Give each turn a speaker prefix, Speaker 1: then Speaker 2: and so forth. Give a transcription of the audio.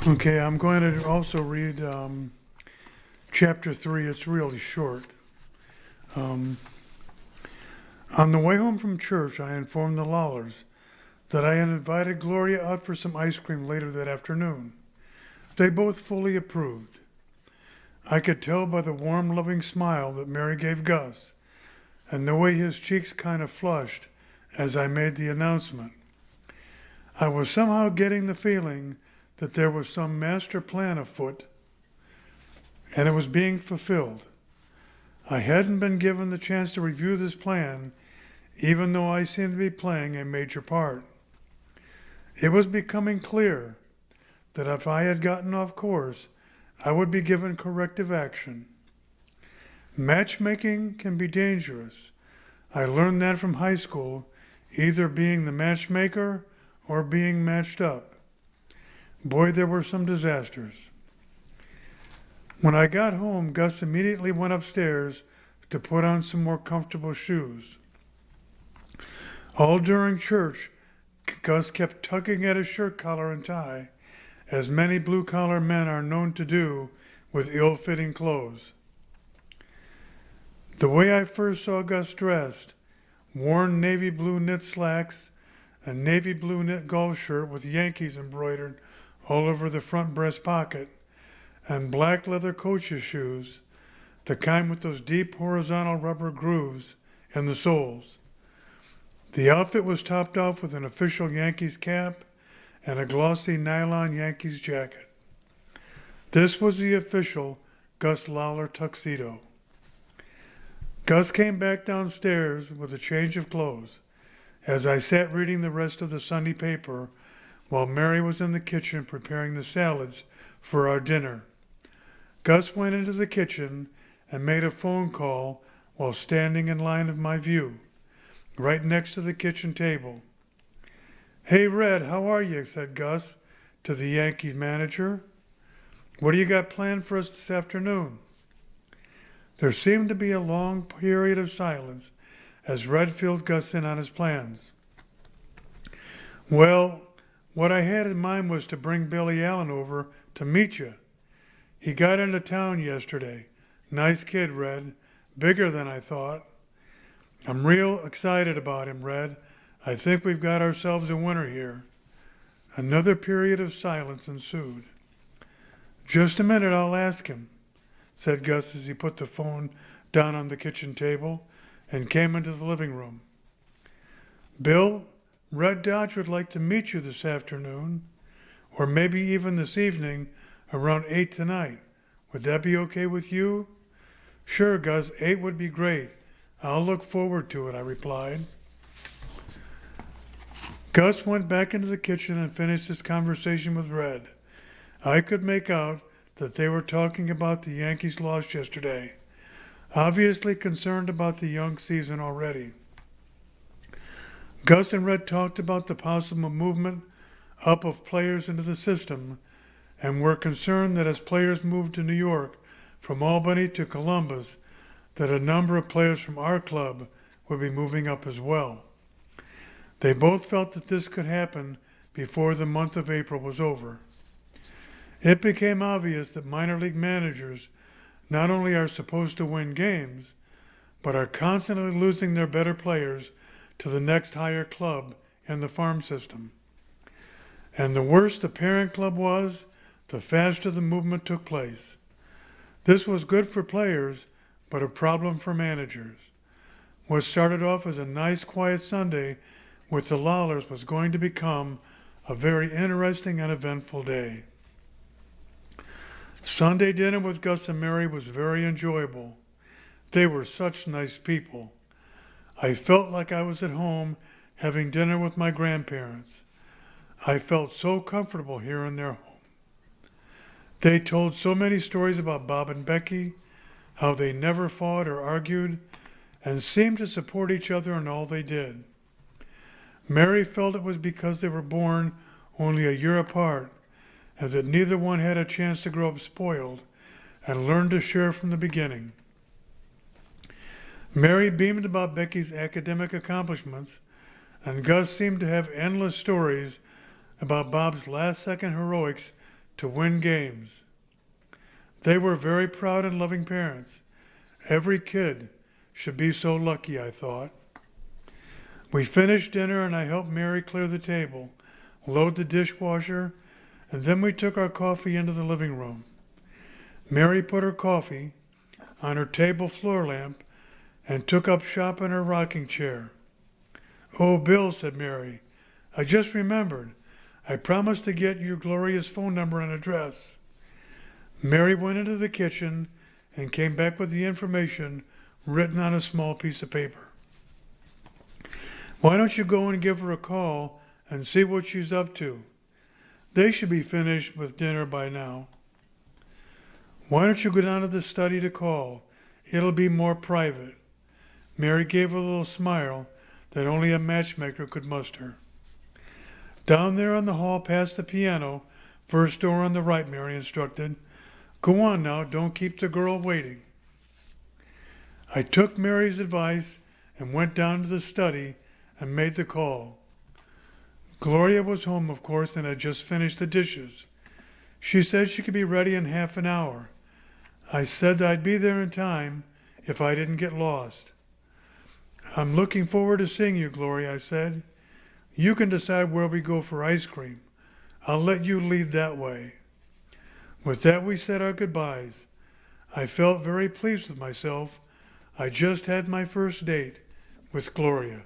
Speaker 1: Okay, I'm going to also read chapter 3. It's really short. Um, on the way home from church, I informed the Lawlers that I had invited Gloria out for some ice cream later that afternoon. They both fully approved. I could tell by the warm, loving smile that Mary gave Gus and the way his cheeks kind of flushed as I made the announcement. I was somehow getting the feeling that there was some master plan afoot and it was being fulfilled. I hadn't been given the chance to review this plan, even though I seemed to be playing a major part. It was becoming clear that if I had gotten off course, I would be given corrective action. Matchmaking can be dangerous. I learned that from high school, either being the matchmaker or being matched up. Boy, there were some disasters. When I got home, Gus immediately went upstairs to put on some more comfortable shoes. All during church, Gus kept tugging at his shirt collar and tie, as many blue-collar men are known to do with ill-fitting clothes. The way I first saw Gus dressed, worn navy blue knit slacks, a navy blue knit golf shirt with Yankees embroidered all over the front breast pocket, and black leather coach's shoes, the kind with those deep horizontal rubber grooves in the soles. The outfit was topped off with an official Yankees cap and a glossy nylon Yankees jacket. This was the official Gus Lawler tuxedo. Gus came back downstairs with a change of clothes as I sat reading the rest of the Sunday paper while Mary was in the kitchen preparing the salads for our dinner. Gus went into the kitchen and made a phone call while standing in line of my view, right next to the kitchen table. "Hey, Red, how are you?" said Gus to the Yankee manager. "What do you got planned for us this afternoon?" There seemed to be a long period of silence as Red filled Gus in on his plans. "Well, what I had in mind was to bring Billy Allen over to meet you. He got into town yesterday. Nice kid, Red. Bigger than I thought. I'm real excited about him, Red. I think we've got ourselves a winner here." Another period of silence ensued. "Just a minute, I'll ask him," said Gus as he put the phone down on the kitchen table and came into the living room. "Bill, Red Dodge would like to meet you this afternoon, or maybe even this evening around 8 tonight. Would that be okay with you?" "Sure, Gus, 8 would be great. I'll look forward to it," I replied. Gus went back into the kitchen and finished his conversation with Red. I could make out that they were talking about the Yankees' loss yesterday, obviously concerned about the young season already. Gus and Red talked about the possible movement up of players into the system and were concerned that as players moved to New York from Albany to Columbus, that a number of players from our club would be moving up as well. They both felt that this could happen before the month of April was over. It became obvious that minor league managers not only are supposed to win games, but are constantly losing their better players to the next higher club in the farm system. And the worse the parent club was, the faster the movement took place. This was good for players, but a problem for managers. What started off as a nice, quiet Sunday with the Lawlers was going to become a very interesting and eventful day. Sunday dinner with Gus and Mary was very enjoyable. They were such nice people. I felt like I was at home having dinner with my grandparents. I felt so comfortable here in their home. They told so many stories about Bob and Becky, how they never fought or argued, and seemed to support each other in all they did. Mary felt it was because they were born only a year apart, and that neither one had a chance to grow up spoiled and learn to share from the beginning. Mary beamed about Becky's academic accomplishments, and Gus seemed to have endless stories about Bob's last-second heroics to win games. They were very proud and loving parents. Every kid should be so lucky, I thought. We finished dinner and I helped Mary clear the table, load the dishwasher, and then we took our coffee into the living room. Mary put her coffee on her table floor lamp and took up shop in her rocking chair. "Oh, Bill," said Mary, "I just remembered. I promised to get you Gloria's phone number and address." Mary went into the kitchen and came back with the information written on a small piece of paper. "Why don't you go and give her a call and see what she's up to? They should be finished with dinner by now. Why don't you go down to the study to call? It'll be more private." Mary gave a little smile that only a matchmaker could muster. "Down there in the hall past the piano, first door on the right," Mary instructed. "Go on now, don't keep the girl waiting." I took Mary's advice and went down to the study and made the call. Gloria was home, of course, and had just finished the dishes. She said she could be ready in half an hour. I said that I'd be there in time if I didn't get lost. "I'm looking forward to seeing you, Gloria," I said. "You can decide where we go for ice cream. I'll let you lead that way." With that, we said our goodbyes. I felt very pleased with myself. I just had my first date with Gloria.